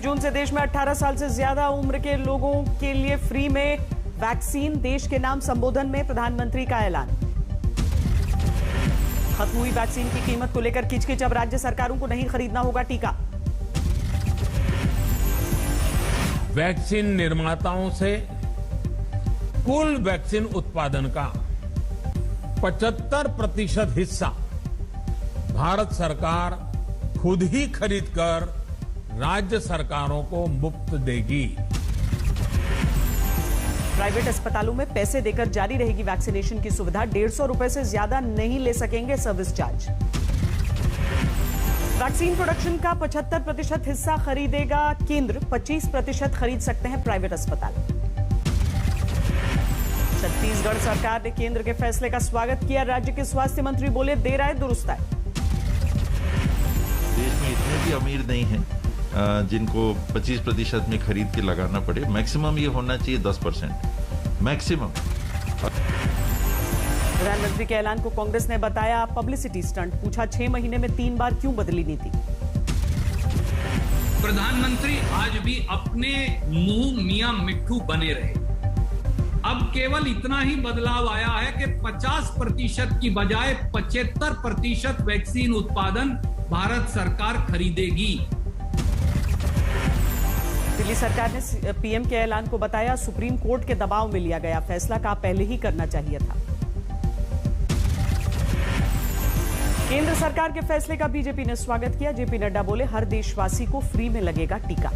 जून से देश में 18 साल से ज्यादा उम्र के लोगों के लिए फ्री में वैक्सीन। देश के नाम संबोधन में प्रधानमंत्री का ऐलान। खत्म हुई वैक्सीन की कीमत को लेकर किचकिच, अब राज्य सरकारों को नहीं खरीदना होगा टीका। वैक्सीन निर्माताओं से कुल वैक्सीन उत्पादन का 75% हिस्सा भारत सरकार खुद ही खरीदकर राज्य सरकारों को मुफ्त देगी। प्राइवेट अस्पतालों में पैसे देकर जारी रहेगी वैक्सीनेशन की सुविधा। 150 रुपए से ज्यादा नहीं ले सकेंगे सर्विस चार्ज। वैक्सीन प्रोडक्शन का 75% हिस्सा खरीदेगा केंद्र, 25% खरीद सकते हैं प्राइवेट अस्पताल। छत्तीसगढ़ सरकार ने केंद्र के फैसले का स्वागत किया। राज्य के स्वास्थ्य मंत्री बोले, देर आए दुरुस्त आए। देश में इतने भी अमीर नहीं हैं जिनको 25% में खरीद के लगाना पड़े। मैक्सिमम ये होना चाहिए 10%, मैक्सिमम। प्रधानमंत्री के ऐलान को कांग्रेस ने बताया पब्लिसिटी स्टंट। पूछा 6 महीने में 3 बार क्यों बदली नीति। प्रधानमंत्री आज भी अपने मुंह मियां मिट्ठू बने रहे। अब केवल इतना ही बदलाव आया है कि 50% की बजाय 75% वैक्सीन उत्पादन भारत सरकार खरीदेगी। दिल्ली सरकार ने पीएम के ऐलान को बताया सुप्रीम कोर्ट के दबाव में लिया गया फैसला, का पहले ही करना चाहिए था। केंद्र सरकार के फैसले का बीजेपी ने स्वागत किया। जेपी नड्डा बोले, हर देशवासी को फ्री में लगेगा टीका।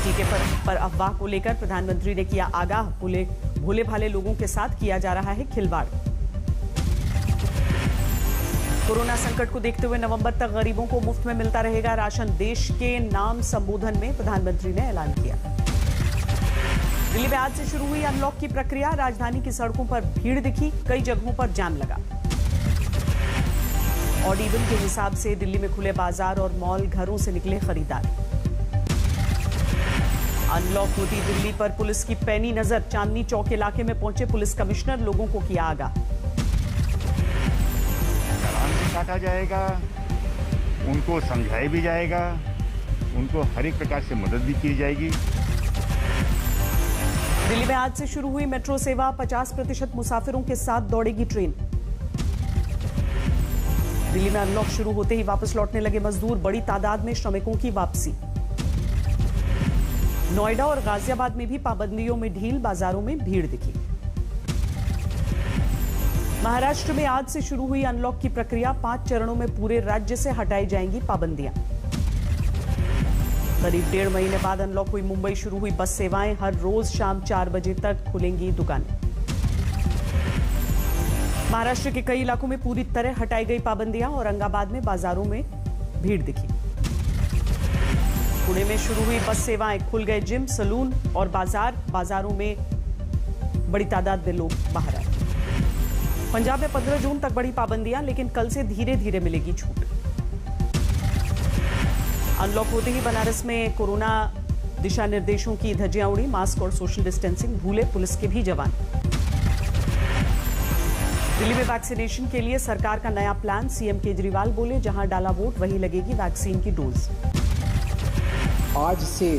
टीके पर अफवाह को लेकर प्रधानमंत्री ने किया आगाह। भोले भाले लोगों के साथ किया जा रहा है खिलवाड़। कोरोना संकट को देखते हुए नवंबर तक गरीबों को मुफ्त में मिलता रहेगा राशन। देश के नाम संबोधन में प्रधानमंत्री ने ऐलान किया। दिल्ली में आज से शुरू हुई अनलॉक की प्रक्रिया। राजधानी की सड़कों पर भीड़ दिखी, कई जगहों पर जाम लगा। ऑड इवन के हिसाब से दिल्ली में खुले बाजार और मॉल, घरों से निकले खरीदार। अनलॉक होती दिल्ली पर पुलिस की पैनी नजर। चांदनी चौक इलाके में पहुंचे पुलिस कमिश्नर, लोगों को किया आगाह। काटा जाएगा, उनको समझाया भी जाएगा, उनको हर एक प्रकार से मदद भी की जाएगी। दिल्ली में आज से शुरू हुई मेट्रो सेवा। 50% मुसाफिरों के साथ दौड़ेगी ट्रेन। दिल्ली में अनलॉक शुरू होते ही वापस लौटने लगे मजदूर। बड़ी तादाद में श्रमिकों की वापसी। नोएडा और गाजियाबाद में भी पाबंदियों में ढील, बाजारों में भीड़ दिखी। महाराष्ट्र में आज से शुरू हुई अनलॉक की प्रक्रिया। 5 चरणों में पूरे राज्य से हटाई जाएंगी पाबंदियां। करीब 1.5 महीने बाद अनलॉक हुई मुंबई। शुरू हुई बस सेवाएं। हर रोज शाम 4 बजे तक खुलेंगी दुकानें। महाराष्ट्र के कई इलाकों में पूरी तरह हटाई गई पाबंदियां। औरंगाबाद में बाजारों में भीड़ दिखी। पुणे में शुरू हुई बस सेवाएं। खुल गए जिम, सलून और बाजारों में बड़ी तादाद में लोग बाहर आए। पंजाब में 15 जून तक बड़ी पाबंदियां, लेकिन कल से धीरे धीरे मिलेगी छूट। अनलॉक होते ही बनारस में कोरोना दिशा निर्देशों की धज्जियां उड़ी। मास्क और सोशल डिस्टेंसिंग भूले पुलिस के भी जवान। दिल्ली में वैक्सीनेशन के लिए सरकार का नया प्लान। सीएम केजरीवाल बोले, जहां डाला वोट वहीं लगेगी वैक्सीन की डोज। आज से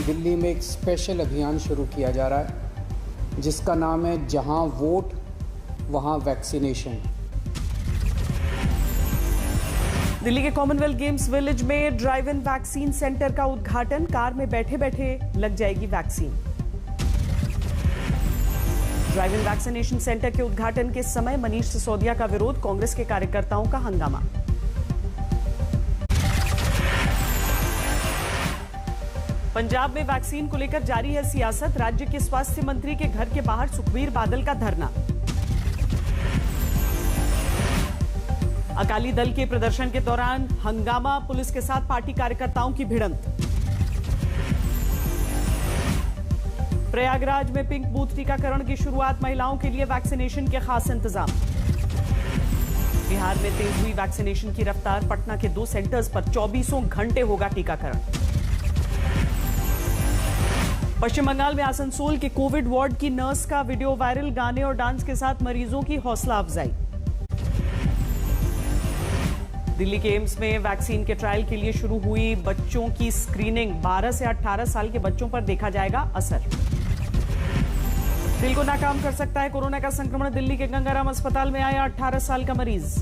दिल्ली में एक स्पेशल अभियान शुरू किया जा रहा है, जिसका नाम है जहां वोट वहां वैक्सीनेशन। दिल्ली के कॉमनवेल्थ गेम्स विलेज में ड्राइव इन वैक्सीन सेंटर का उद्घाटन। कार में बैठे बैठे लग जाएगी vaccine. Drive in vaccination centre के उद्घाटन के समय मनीष सिसोदिया का विरोध। कांग्रेस के कार्यकर्ताओं का हंगामा। पंजाब में वैक्सीन को लेकर जारी है सियासत। राज्य के स्वास्थ्य मंत्री के घर के बाहर सुखबीर बादल का धरना। अकाली दल के प्रदर्शन के दौरान हंगामा। पुलिस के साथ पार्टी कार्यकर्ताओं की भिड़ंत। प्रयागराज में पिंक बूथ टीकाकरण की शुरुआत। महिलाओं के लिए वैक्सीनेशन के खास इंतजाम। बिहार में तेज हुई वैक्सीनेशन की रफ्तार। पटना के 2 सेंटर्स पर 24 घंटे होगा टीकाकरण। पश्चिम बंगाल में आसनसोल के कोविड वार्ड की नर्स का वीडियो वायरल। गाने और डांस के साथ मरीजों की हौसला अफजाई। दिल्ली के एम्स में वैक्सीन के ट्रायल के लिए शुरू हुई बच्चों की स्क्रीनिंग। 12 से 18 साल के बच्चों पर देखा जाएगा असर। दिल को नाकाम कर सकता है कोरोना का संक्रमण। दिल्ली के गंगाराम अस्पताल में आया 18 साल का मरीज।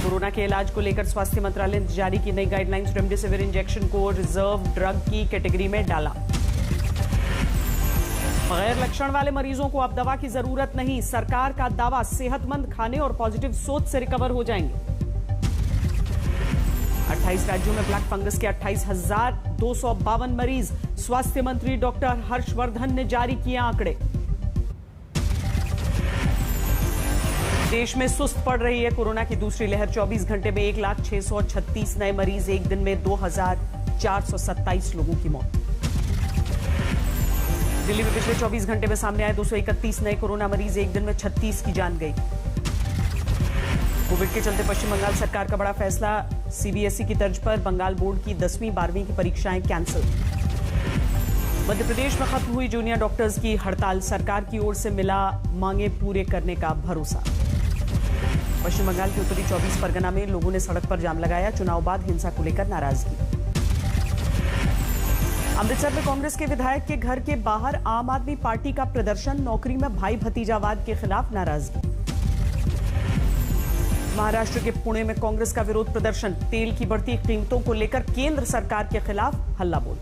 कोरोना के इलाज को लेकर स्वास्थ्य मंत्रालय ने जारी की नई गाइडलाइंस। रेमडेसिविर इंजेक्शन को रिजर्व ड्रग की कैटेगरी में डाला। बगैर लक्षण वाले मरीजों को अब दवा की जरूरत नहीं। सरकार का दावा, सेहतमंद खाने और पॉजिटिव सोच से रिकवर हो जाएंगे। 28 राज्यों में ब्लैक फंगस के 28,252 मरीज। स्वास्थ्य मंत्री डॉक्टर हर्षवर्धन ने जारी किए आंकड़े। देश में सुस्त पड़ रही है कोरोना की दूसरी लहर। 24 घंटे में 1,0636 नए मरीज। एक दिन में 2,427 लोगों की मौत। दिल्ली में पिछले 24 घंटे में सामने आए 231 नए कोरोना मरीज। एक दिन में 36 की जान गई। कोविड के चलते पश्चिम बंगाल सरकार का बड़ा फैसला। सीबीएसई की तर्ज पर बंगाल बोर्ड की 10वीं 12वीं की परीक्षाएं कैंसिल। मध्य प्रदेश में खत्म हुई जूनियर डॉक्टर्स की हड़ताल। सरकार की ओर से मिला मांगे पूरे करने का भरोसा। पश्चिम बंगाल के उत्तरी 24 परगना में लोगों ने सड़क पर जाम लगाया। चुनाव बाद हिंसा को लेकर नाराजगी। अमृतसर में कांग्रेस के विधायक के घर के बाहर आम आदमी पार्टी का प्रदर्शन। नौकरी में भाई भतीजावाद के खिलाफ नाराजगी। महाराष्ट्र के पुणे में कांग्रेस का विरोध प्रदर्शन। तेल की बढ़ती कीमतों को लेकर केंद्र सरकार के खिलाफ हल्ला बोल।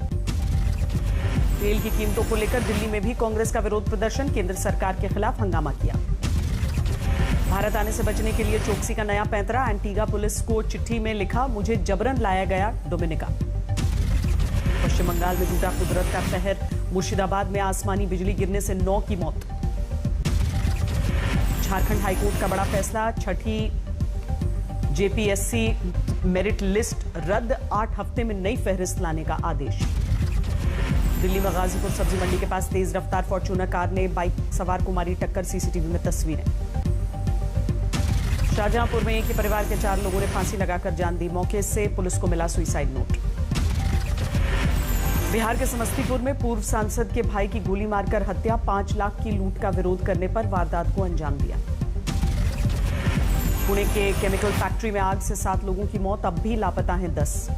तेल की कीमतों को लेकर दिल्ली में भी कांग्रेस का विरोध प्रदर्शन। केंद्र सरकार के खिलाफ हंगामा किया। भारत आने से बचने के लिए चोकसी का नया पैंतरा। एंटीगा पुलिस को चिट्ठी में लिखा, मुझे जबरन लाया गया डोमिनिका। पश्चिम बंगाल में टूटा कुदरत का कहर। मुर्शिदाबाद में आसमानी बिजली गिरने से 9 की मौत। झारखंड हाईकोर्ट का बड़ा फैसला। छठी जेपीएससी मेरिट लिस्ट रद्द। 8 हफ्ते में नई फहरिस्त लाने का आदेश। दिल्ली में गाजीपुर सब्जी मंडी के पास तेज रफ्तार फॉर्च्यूनर कार ने बाइक सवार को मारी टक्कर। सीसीटीवी में तस्वीरें। शाहजहांपुर में एक ही परिवार के 4 लोगों ने फांसी लगाकर जान दी। मौके से पुलिस को मिला सुसाइड नोट। बिहार के समस्तीपुर में पूर्व सांसद के भाई की गोली मारकर हत्या। 5 लाख की लूट का विरोध करने पर वारदात को अंजाम दिया। पुणे के केमिकल फैक्ट्री में आग से 7 लोगों की मौत। अब भी लापता हैं 10।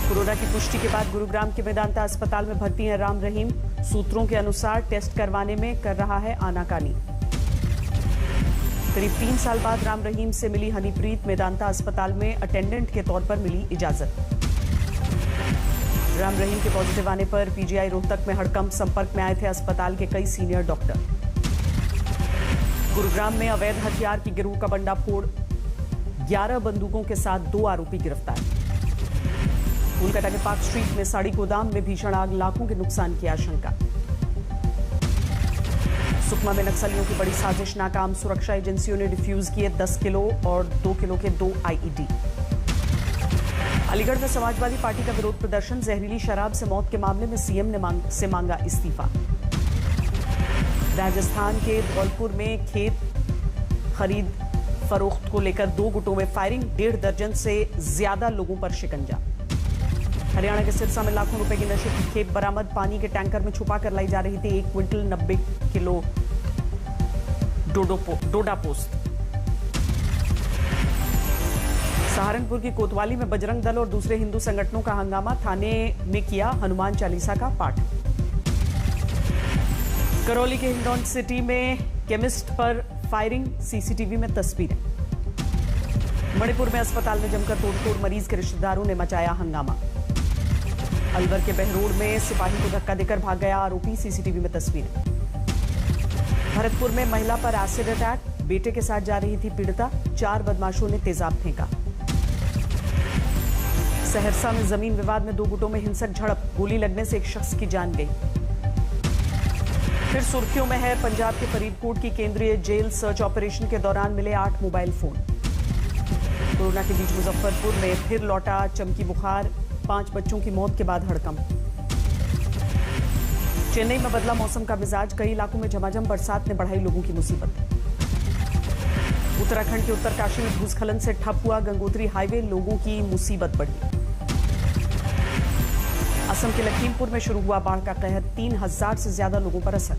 कोरोना की पुष्टि के बाद गुरुग्राम के वेदांता अस्पताल में भर्ती हैं राम रहीम। सूत्रों के अनुसार टेस्ट करवाने में कर रहा है आनाकानी। करीब 3 साल बाद राम रहीम से मिली हनीप्रीत। वेदांता अस्पताल में अटेंडेंट के तौर पर मिली इजाजत। राम रहीम के पॉजिटिव आने पर पीजीआई रोहतक में हड़कंप। संपर्क में आए थे अस्पताल के कई सीनियर डॉक्टर। गुरुग्राम में अवैध हथियार की गिरोह का बंडाफोड़। 11 बंदूकों के साथ 2 आरोपी गिरफ्तार। कोलकाता के पार्क स्ट्रीट में साड़ी गोदाम में भीषण आग। लाखों के नुकसान की आशंका। सुकमा में नक्सलियों की बड़ी साजिश नाकाम। सुरक्षा एजेंसियों ने डिफ्यूज किए 10 किलो और 2 किलो के 2 आईईडी। अलीगढ़ में समाजवादी पार्टी का विरोध प्रदर्शन। जहरीली शराब से मौत के मामले में सीएम ने मांगा इस्तीफा। राजस्थान के धौलपुर में खेत खरीद फरोख्त को लेकर 2 गुटों में फायरिंग। 1.5 दर्जन से ज्यादा लोगों पर शिकंजा। हरियाणा के सिरसा में लाखों रुपए की नशे की खेप बरामद। पानी के टैंकर में छुपा कर लाई जा रही थी 1 क्विंटल 90 किलो डोडा पोस्त। सहारनपुर की कोतवाली में बजरंग दल और दूसरे हिंदू संगठनों का हंगामा। थाने में किया हनुमान चालीसा का पाठ। करौली के हिंडौन सिटी में केमिस्ट पर फायरिंग। सीसीटीवी में तस्वीरें। मणिपुर में अस्पताल में जमकर तोड़फोड़। मरीज के रिश्तेदारों ने मचाया हंगामा। अलवर के बहरोड में सिपाही को धक्का देकर भाग गया आरोपी। सीसीटीवी में तस्वीरें। भरतपुर में महिला पर एसिड अटैक। बेटे के साथ जा रही थी पीड़िता। 4 बदमाशों ने तेजाब फेंका। सहरसा में जमीन विवाद में 2 गुटों में हिंसक झड़प। गोली लगने से एक शख्स की जान गई। फिर सुर्खियों में है पंजाब के फरीदकोट की केंद्रीय जेल। सर्च ऑपरेशन के दौरान मिले 8 मोबाइल फोन। कोरोना के बीच मुजफ्फरपुर में फिर लौटा चमकी बुखार। 5 बच्चों की मौत के बाद हड़कंप। चेन्नई में बदला मौसम का मिजाज। कई इलाकों में झमाझम बरसात ने बढ़ाई लोगों की मुसीबत। उत्तराखंड के उत्तरकाशी में भूस्खलन से ठप हुआ गंगोत्री हाईवे। लोगों की मुसीबत बढ़ी। असम के लखीमपुर में शुरू हुआ बाढ़ का कहर। 3000 से ज्यादा लोगों पर असर।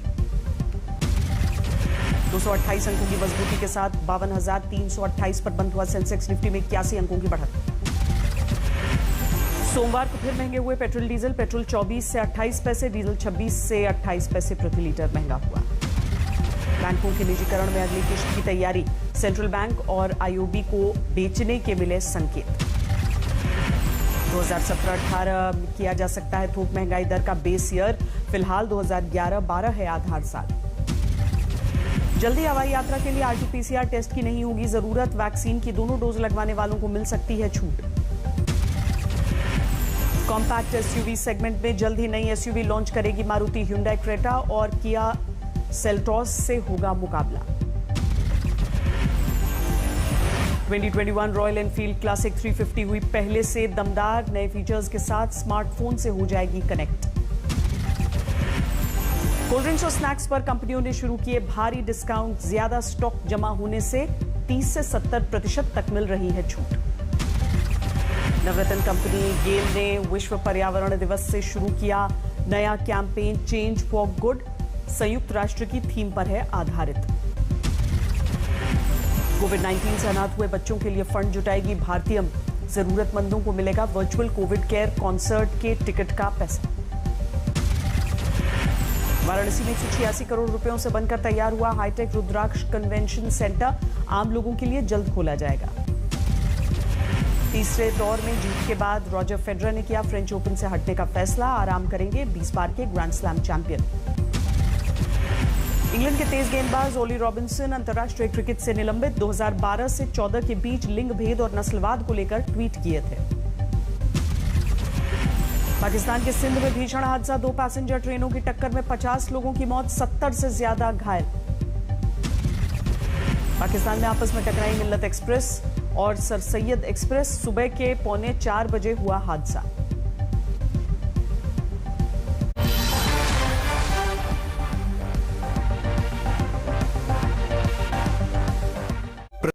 228 अंकों की मजबूती के साथ 52,328 पर बंद हुआ सेंसेक्स। निफ्टी में 81 अंकों की बढ़त। सोमवार को फिर महंगे हुए पेट्रोल डीजल। पेट्रोल 24 से 28 पैसे, डीजल 26 से 28 पैसे प्रति लीटर महंगा हुआ। बैंकों के निजीकरण में अगली किश्त की तैयारी। सेंट्रल बैंक और आईओबी को बेचने के मिले संकेत। 2017-18 किया जा सकता है थोक महंगाई दर का बेस ईयर। फिलहाल 2011-12 है आधार साल। जल्दी हवाई यात्रा के लिए आरटी-पीसीआर टेस्ट की नहीं होगी जरूरत। वैक्सीन की दोनों डोज लगवाने वालों को मिल सकती है छूट। कॉम्पैक्ट एसयूवी सेगमेंट में जल्द ही नई एसयूवी लॉन्च करेगी मारुति। ह्यूंडई क्रेटा और किया सेल्टॉस से होगा मुकाबला। 2021 रॉयल एनफील्ड क्लासिक 350 हुई पहले से दमदार। नए फीचर्स के साथ स्मार्टफोन से हो जाएगी कनेक्ट। कोल्ड ड्रिंक्स और स्नैक्स पर कंपनियों ने शुरू किए भारी डिस्काउंट। ज्यादा स्टॉक जमा होने से 30 से 70% तक मिल रही है छूट। नवरत्न कंपनी गेल ने विश्व पर्यावरण दिवस से शुरू किया नया कैंपेन चेंज फॉर गुड। संयुक्त राष्ट्र की थीम पर है आधारित। कोविड-19 से अनाथ हुए बच्चों के लिए फंड जुटाएगी भारतीयम। जरूरतमंदों को मिलेगा वर्चुअल कोविड केयर कॉन्सर्ट के टिकट का पैसा। वाराणसी में 186 करोड़ रुपयों से बनकर तैयार हुआ हाईटेक रुद्राक्ष कन्वेंशन सेंटर। आम लोगों के लिए जल्द खोला जाएगा। तीसरे दौर में जीत के बाद रॉजर फेडरर ने किया फ्रेंच ओपन से हटने का फैसला। आराम करेंगे 20 बार के ग्रैंड स्लैम चैंपियन। इंग्लैंड के तेज गेंदबाज ओली रॉबिन्सन अंतर्राष्ट्रीय क्रिकेट से निलंबित। 2012 से 14 के बीच लिंग भेद और नस्लवाद को लेकर ट्वीट किए थे। पाकिस्तान के सिंध में भीषण हादसा। 2 पैसेंजर ट्रेनों की टक्कर में 50 लोगों की मौत, 70 से ज्यादा घायल। पाकिस्तान में आपस में टकराई मिल्लत एक्सप्रेस और सर सैयद एक्सप्रेस। सुबह के 3:45 बजे हुआ हादसा।